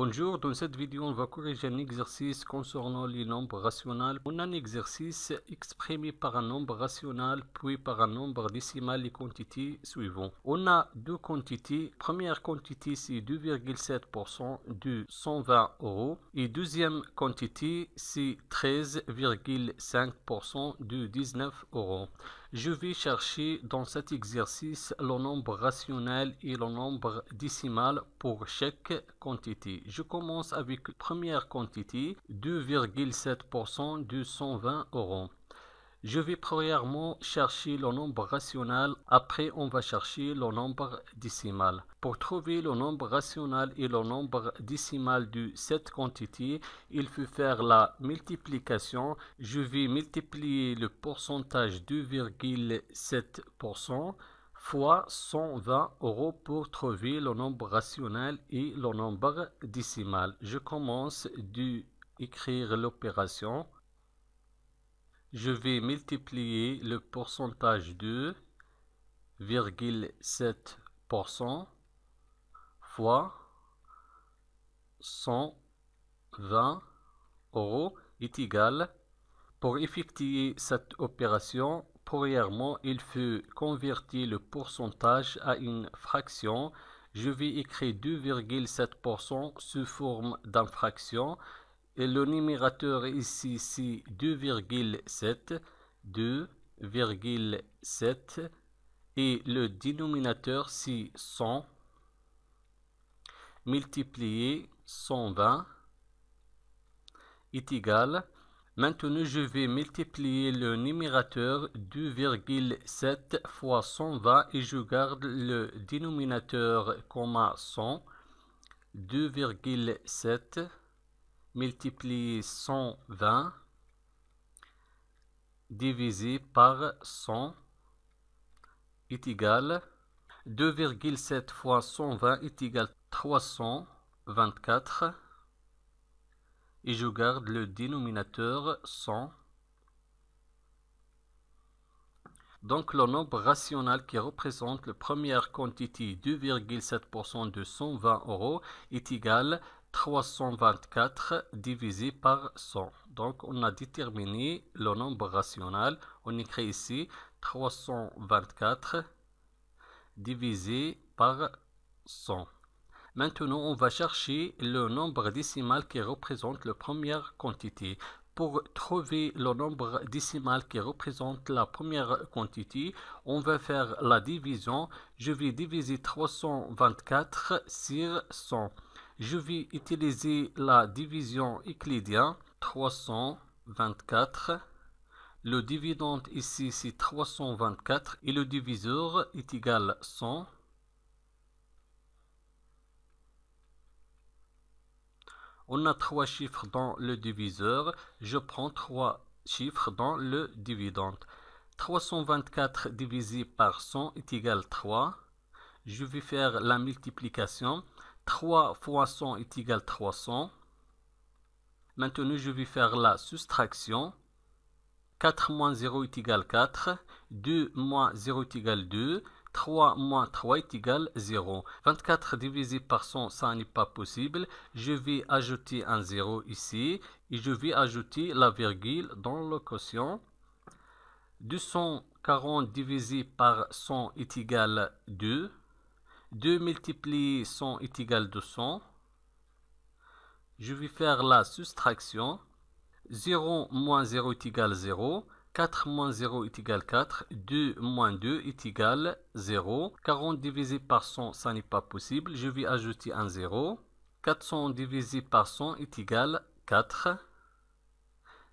Bonjour, dans cette vidéo, on va corriger un exercice concernant les nombres rationnels. On a un exercice exprimé par un nombre rationnel, puis par un nombre décimal, les quantités suivantes. On a deux quantités. Première quantité, c'est 2,7% de 120 euros. Et deuxième quantité, c'est 13,5% de 19 euros. Je vais chercher dans cet exercice le nombre rationnel et le nombre décimal pour chaque quantité. Je commence avec la première quantité, 2,7% de 120 euros. Je vais premièrement chercher le nombre rationnel, après on va chercher le nombre décimal. Pour trouver le nombre rationnel et le nombre décimal de cette quantité, il faut faire la multiplication. Je vais multiplier le pourcentage 2,7% fois 120 euros pour trouver le nombre rationnel et le nombre décimal. Je commence d'écrire l'opération. Je vais multiplier le pourcentage 2,7% fois 120 euros est égal. Pour effectuer cette opération, premièrement, il faut convertir le pourcentage à une fraction. Je vais écrire 2,7% sous forme d'une fraction. Et le numérateur ici, c'est 2,7. Et le dénominateur, c'est 100 multiplié 120 est égal. Maintenant, je vais multiplier le numérateur 2,7 fois 120 et je garde le dénominateur comme 100. 2,7 multiplié 120 divisé par 100 est égal. 2,7 fois 120 est égal 324 et je garde le dénominateur 100. Donc le nombre rationnel qui représente la première quantité 2,7% de 120 euros est égal 324 divisé par 100. Donc on a déterminé le nombre rationnel. On écrit ici 324 divisé par 100. Maintenant, on va chercher le nombre décimal qui représente la première quantité. Pour trouver le nombre décimal qui représente la première quantité, on va faire la division. Je vais diviser 324 sur 100. Je vais utiliser la division euclidienne. 324. Le dividende ici, c'est 324 et le diviseur est égal à 100. On a trois chiffres dans le diviseur. Je prends trois chiffres dans le dividende. 324 divisé par 100 est égal à 3. Je vais faire la multiplication. 3 fois 100 est égal à 300. Maintenant, je vais faire la soustraction. 4 moins 0 est égal à 4. 2 moins 0 est égal à 2. 3 moins 3 est égal à 0. 24 divisé par 100, ça n'est pas possible. Je vais ajouter un 0 ici et je vais ajouter la virgule dans le quotient. 240 divisé par 100 est égal à 2. 2 multiplié 100 est égal à 200. Je vais faire la soustraction. 0 moins 0 est égal à 0. 4 moins 0 est égal à 4. 2 moins 2 est égal à 0. 40 divisé par 100, ça n'est pas possible. Je vais ajouter un 0. 400 divisé par 100 est égal à 4.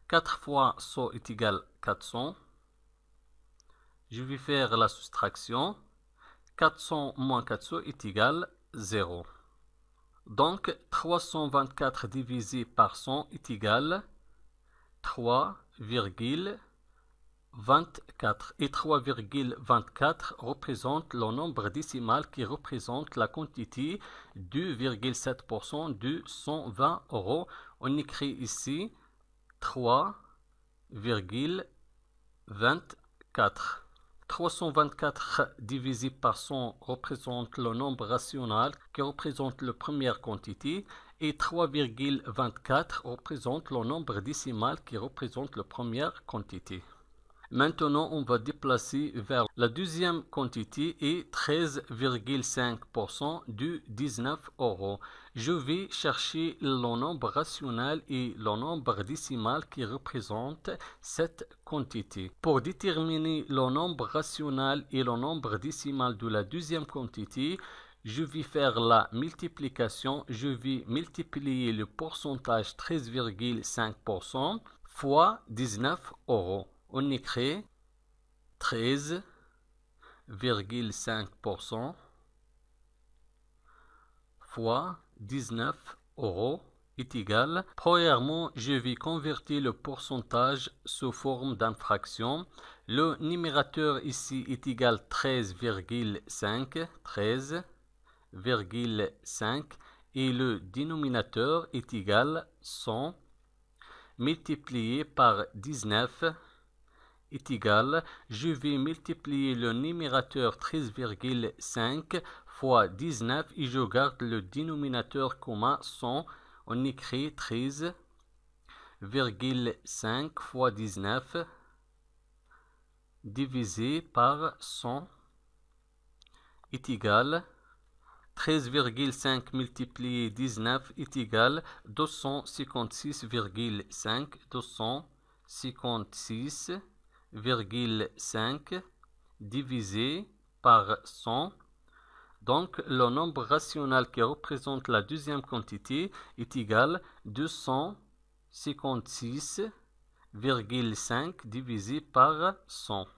4 fois 100 est égal à 400. Je vais faire la soustraction. 400 moins 400 est égal à 0. Donc, 324 divisé par 100 est égal à 3,24 et 3,24 représente le nombre décimal qui représente la quantité 2,7% de 120 euros. On écrit ici 3,24. 324 divisé par 100 représente le nombre rationnel qui représente la première quantité et 3,24 représente le nombre décimal qui représente la première quantité. Maintenant, on va déplacer vers la deuxième quantité et 13,5% de 19 euros. Je vais chercher le nombre rationnel et le nombre décimal qui représente cette quantité. Pour déterminer le nombre rationnel et le nombre décimal de la deuxième quantité, je vais faire la multiplication. Je vais multiplier le pourcentage 13,5% fois 19 euros. On écrit 13,5% fois 19 euros est égal. Premièrement, je vais convertir le pourcentage sous forme d'une fraction. Le numérateur ici est égal 13,5 et le dénominateur est égal 100 multiplié par 19 est égal, je vais multiplier le numérateur 13,5 fois 19 et je garde le dénominateur commun 100. On écrit 13,5 fois 19 divisé par 100 est égal 13,5 multiplié 19 est égal 256,5 256,5 divisé par 100. Donc, le nombre rationnel qui représente la deuxième quantité est égal 256,5 divisé par 100.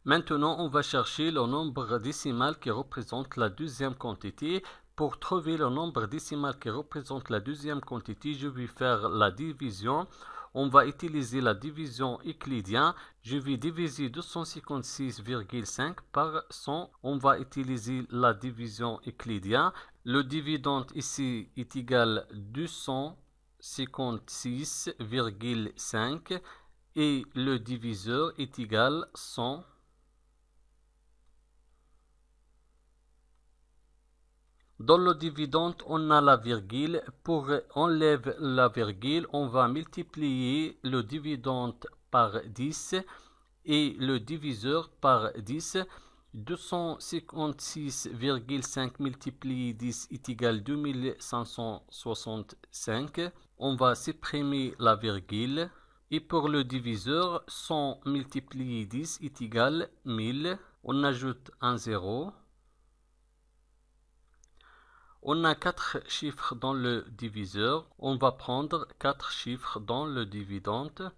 Maintenant, on va chercher le nombre décimal qui représente la deuxième quantité. Pour trouver le nombre décimal qui représente la deuxième quantité, je vais faire la division. On va utiliser la division euclidienne. Je vais diviser 256,5 par 100. On va utiliser la division euclidienne. Le dividende ici est égal à 256,5 et le diviseur est égal à 100. Dans le dividende, on a la virgule. Pour enlever la virgule, on va multiplier le dividende par 10 et le diviseur par 10. 256,5 multiplié 10 est égal à 2565. On va supprimer la virgule. Et pour le diviseur, 100 multiplié 10 est égal à 1000. On ajoute un 0. On a 4 chiffres dans le diviseur. On va prendre 4 chiffres dans le dividende.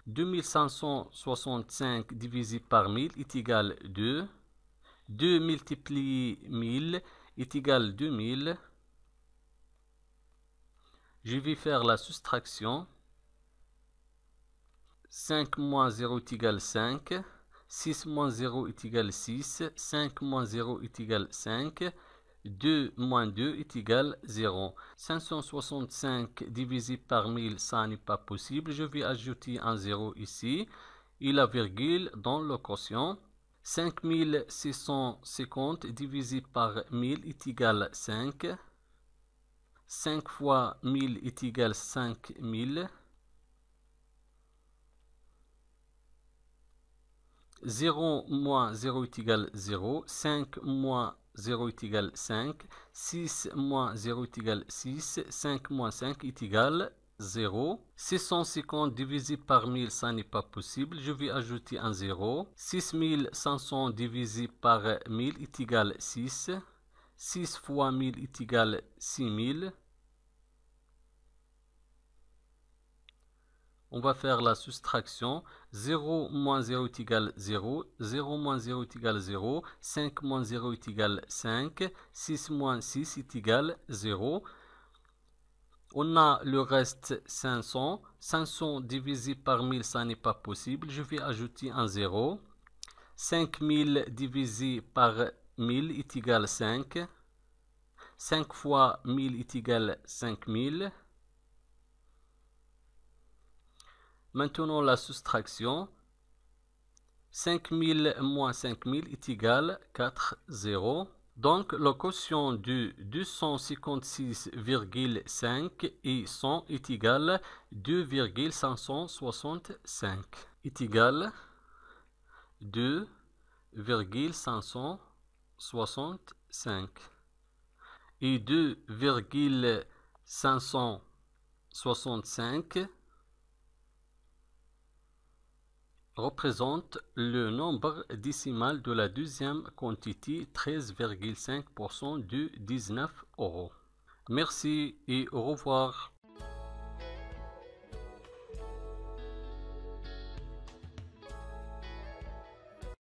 2565 divisé par 1000 est égal à 2. 2 multiplié 1000 est égal à 2000. Je vais faire la soustraction. 5 moins 0 est égal à 5. 6 moins 0 est égal à 6. 5 moins 0 est égal à 5. 2 moins 2 est égal à 0. 565 divisé par 1000, ça n'est pas possible. Je vais ajouter un 0 ici et la virgule dans le quotient. 5650 divisé par 1000 est égal à 5. 5 fois 1000 est égal à 5000. 0 moins 0 est égal à 0. 5 moins 0 est égal à 5. 6 moins 0 est égal à 6. 5 moins 5 est égal à 0. 650 divisé par 1000, ça n'est pas possible. Je vais ajouter un 0. 6500 divisé par 1000 est égal à 6. 6 fois 1000 est égal à 6000. On va faire la soustraction. 0 moins 0 est égal à 0. 0 moins 0 est égal à 0. 5 moins 0 est égal à 5. 6 moins 6 est égal à 0. On a le reste 500. 500 divisé par 1000, ça n'est pas possible. Je vais ajouter un 0. 5000 divisé par 1000 est égal à 5. 5 fois 1000 est égal à 5000. Maintenant la soustraction. 5000 moins 5000 est égal à 4 0. Donc, le quotient de 256,5 et 100 est égal à 2,565. Est égal à 2,565. Et 2,565 représente le nombre décimal de la deuxième quantité, 13,5% de 19 euros. Merci et au revoir.